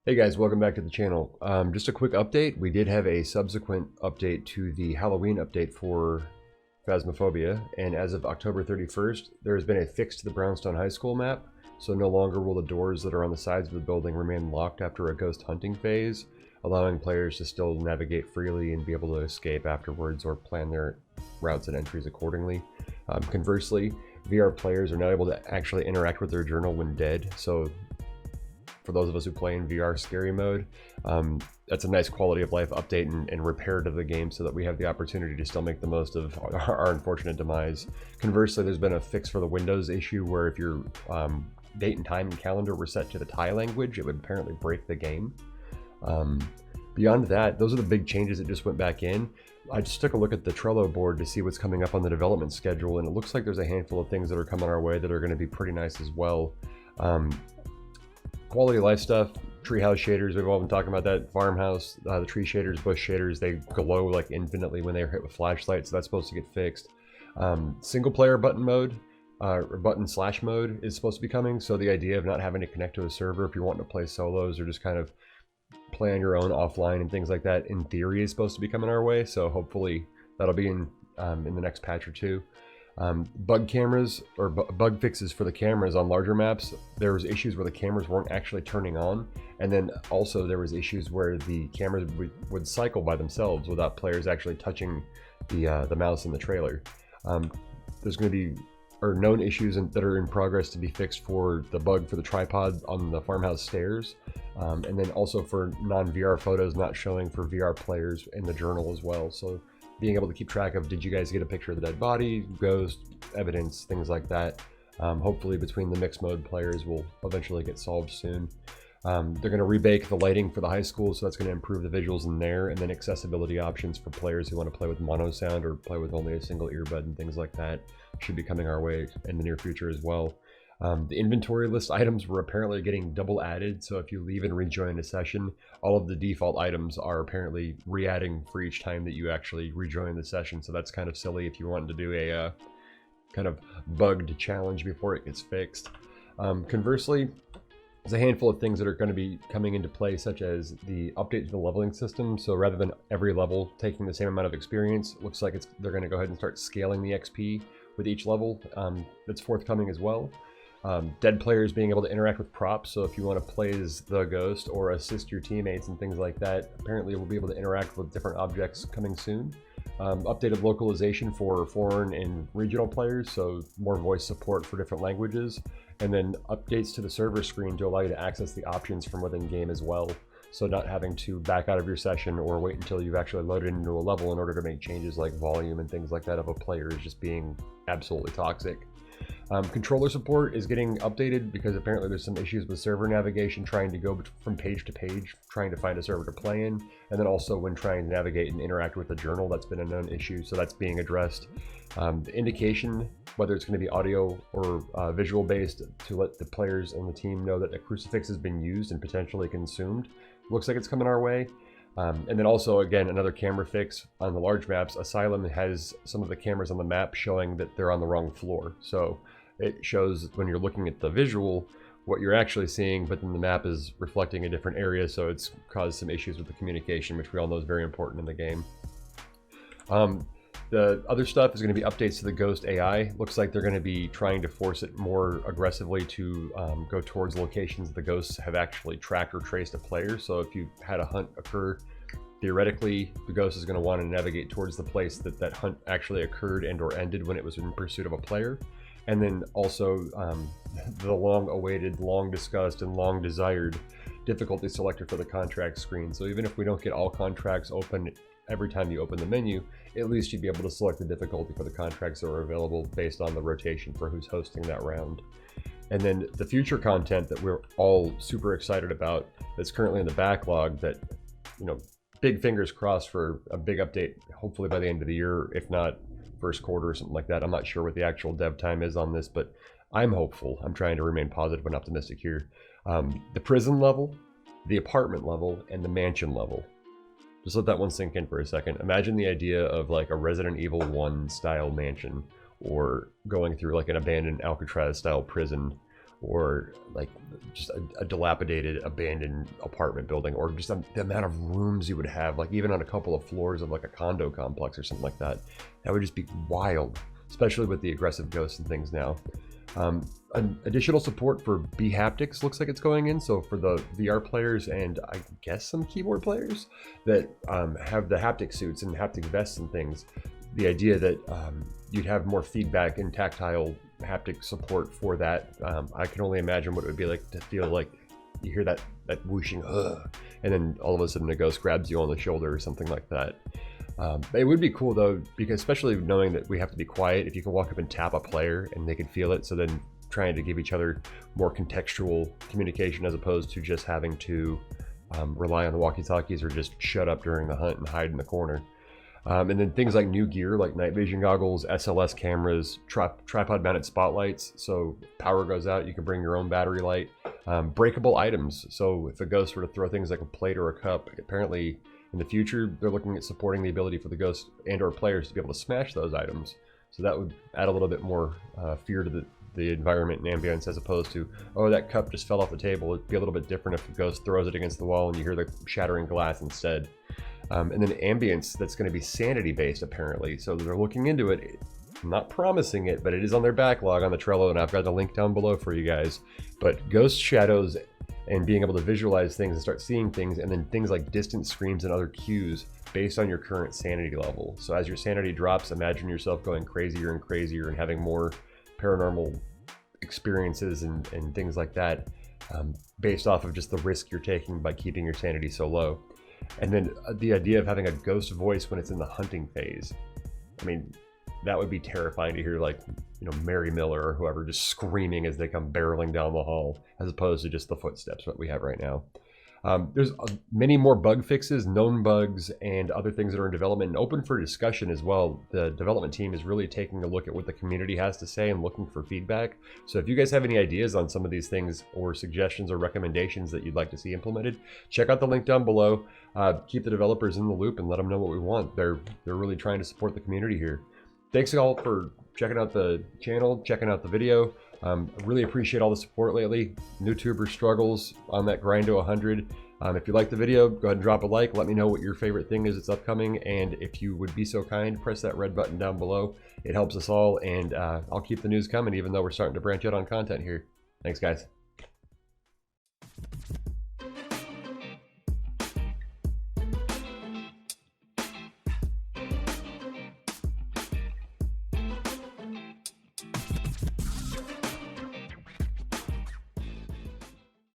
Hey guys, welcome back to the channel. Just a quick update. We did have a subsequent update to the Halloween update for Phasmophobia, and as of October 31st, there has been a fix to the Brownstone High School map, so no longer will the doors that are on the sides of the building remain locked after a ghost hunting phase, allowing players to still navigate freely and be able to escape afterwards or plan their routes and entries accordingly. Conversely, VR players are now able to actually interact with their journal when dead, so for those of us who play in VR scary mode, that's a nice quality of life update and repair to the game so that we have the opportunity to still make the most of our unfortunate demise. Conversely, there's been a fix for the Windows issue where if your date and time and calendar were set to the Thai language, it would apparently break the game. Beyond that, those are the big changes that just went back in. I just took a look at the Trello board to see what's coming up on the development schedule, and it looks like there's a handful of things that are coming our way that are going to be pretty nice as well. Quality of life stuff, treehouse shaders, we've all been talking about that. Farmhouse, the tree shaders, bush shaders, they glow like infinitely when they're hit with flashlights, so that's supposed to get fixed. Single player button mode, or button slash mode is supposed to be coming, so the idea of not having to connect to a server if you're wanting to play solos or just kind of play on your own offline and things like that, in theory is supposed to be coming our way, so hopefully that'll be in the next patch or two. Bug cameras or bug fixes for the cameras on larger maps. There was issues where the cameras weren't actually turning on, and then also there was issues where the cameras would cycle by themselves without players actually touching the mouse in the trailer. There's going to be known issues that are in progress to be fixed for the bug for the tripod on the farmhouse stairs, and then also for non-VR photos not showing for VR players in the journal as well. So being able to keep track of, did you guys get a picture of the dead body, ghost, evidence, things like that. Hopefully between the mixed mode players will eventually get solved soon. They're going to rebake the lighting for the high school, so that's going to improve the visuals in there, and then accessibility options for players who want to play with mono sound or play with only a single earbud and things like that should be coming our way in the near future as well. The inventory list items were apparently getting double added, so if you leave and rejoin a session, all of the default items are apparently re-adding for each time that you actually rejoin the session, so that's kind of silly if you want to do a kind of bugged challenge before it gets fixed. Conversely, there's a handful of things that are going to be coming into play, such as the update to the leveling system. So rather than every level taking the same amount of experience, it looks like they're going to go ahead and start scaling the XP with each level. That's forthcoming as well. Dead players being able to interact with props, so if you want to play as the ghost or assist your teammates and things like that, apparently we'll be able to interact with different objects coming soon. Updated localization for foreign and regional players, so more voice support for different languages, and then updates to the server screen to allow you to access the options from within game as well, so not having to back out of your session or wait until you've actually loaded into a level in order to make changes like volume and things like that of a player is just being absolutely toxic. Controller support is getting updated because apparently there's some issues with server navigation trying to go from page to page, trying to find a server to play in, and then also when trying to navigate and interact with the journal, that's been a known issue, so that's being addressed. The indication, whether it's going to be audio or visual based, to let the players and the team know that a crucifix has been used and potentially consumed, looks like it's coming our way. And then also, again, another camera fix on the large maps. Asylum has some of the cameras on the map showing that they're on the wrong floor. So it shows when you're looking at the visual what you're actually seeing, but then the map is reflecting a different area, so it's caused some issues with the communication, which we all know is very important in the game. The other stuff is going to be updates to the Ghost AI. Looks like they're going to be trying to force it more aggressively to go towards locations the ghosts have actually tracked or traced a player. So if you had a hunt occur, theoretically, the ghost is going to want to navigate towards the place that that hunt actually occurred and or ended when it was in pursuit of a player. And then also the long-awaited, long-discussed, and long-desired difficulty selector for the contract screen. So even if we don't get all contracts open every time you open the menu, at least you'd be able to select the difficulty for the contracts that are available based on the rotation for who's hosting that round. And then the future content that we're all super excited about that's currently in the backlog that, you know, big fingers crossed for a big update, hopefully by the end of the year, if not first quarter or something like that. I'm not sure what the actual dev time is on this, but I'm hopeful. I'm trying to remain positive and optimistic here. The prison level, the apartment level, and the mansion level. Just let that one sink in for a second. Imagine the idea of like a Resident Evil 1 style mansion, or going through like an abandoned Alcatraz style prison, or like just a dilapidated abandoned apartment building, or just the amount of rooms you would have, like even on a couple of floors of like a condo complex or something like that. That would just be wild, especially with the aggressive ghosts and things now. An additional support for bHaptics looks like it's going in. So for the VR players and I guess some keyboard players that have the haptic suits and haptic vests and things, the idea that you'd have more feedback and tactile haptic support for that. I can only imagine what it would be like to feel like you hear that whooshing, and then all of a sudden a ghost grabs you on the shoulder or something like that. It would be cool though, because especially knowing that we have to be quiet, if you can walk up and tap a player and they can feel it, so then trying to give each other more contextual communication as opposed to just having to rely on the walkie-talkies or just shut up during the hunt and hide in the corner. And then things like new gear like night vision goggles, SLS cameras, tripod mounted spotlights, so power goes out, you can bring your own battery light. Breakable items, so if a ghost were to throw things like a plate or a cup, apparently in the future they're looking at supporting the ability for the ghost and or players to be able to smash those items. So that would add a little bit more fear to the environment and ambience, as opposed to, oh, that cup just fell off the table. It'd be a little bit different if the ghost throws it against the wall and you hear the shattering glass instead. And then ambience that's going to be sanity based apparently, so they're looking into it. I'm not promising it, but it is on their backlog on the Trello, and I've got the link down below for you guys. But ghost shadows and being able to visualize things and start seeing things, and then things like distant screams and other cues based on your current sanity level. So as your sanity drops, imagine yourself going crazier and crazier and having more paranormal experiences and things like that, based off of just the risk you're taking by keeping your sanity so low. And then the idea of having a ghost voice when it's in the hunting phase. I mean, that would be terrifying to hear, like, you know, Mary Miller or whoever just screaming as they come barreling down the hall, as opposed to just the footsteps that we have right now. There's many more bug fixes, known bugs, and other things that are in development and open for discussion as well. The development team is really taking a look at what the community has to say and looking for feedback. So if you guys have any ideas on some of these things or suggestions or recommendations that you'd like to see implemented, check out the link down below. Keep the developers in the loop and let them know what we want. They're really trying to support the community here. Thanks all for checking out the channel, checking out the video. I really appreciate all the support lately. YouTuber struggles on that grind to 100. If you like the video, go ahead and drop a like. Let me know what your favorite thing is that's upcoming. And if you would be so kind, press that red button down below. It helps us all, and I'll keep the news coming even though we're starting to branch out on content here. Thanks, guys.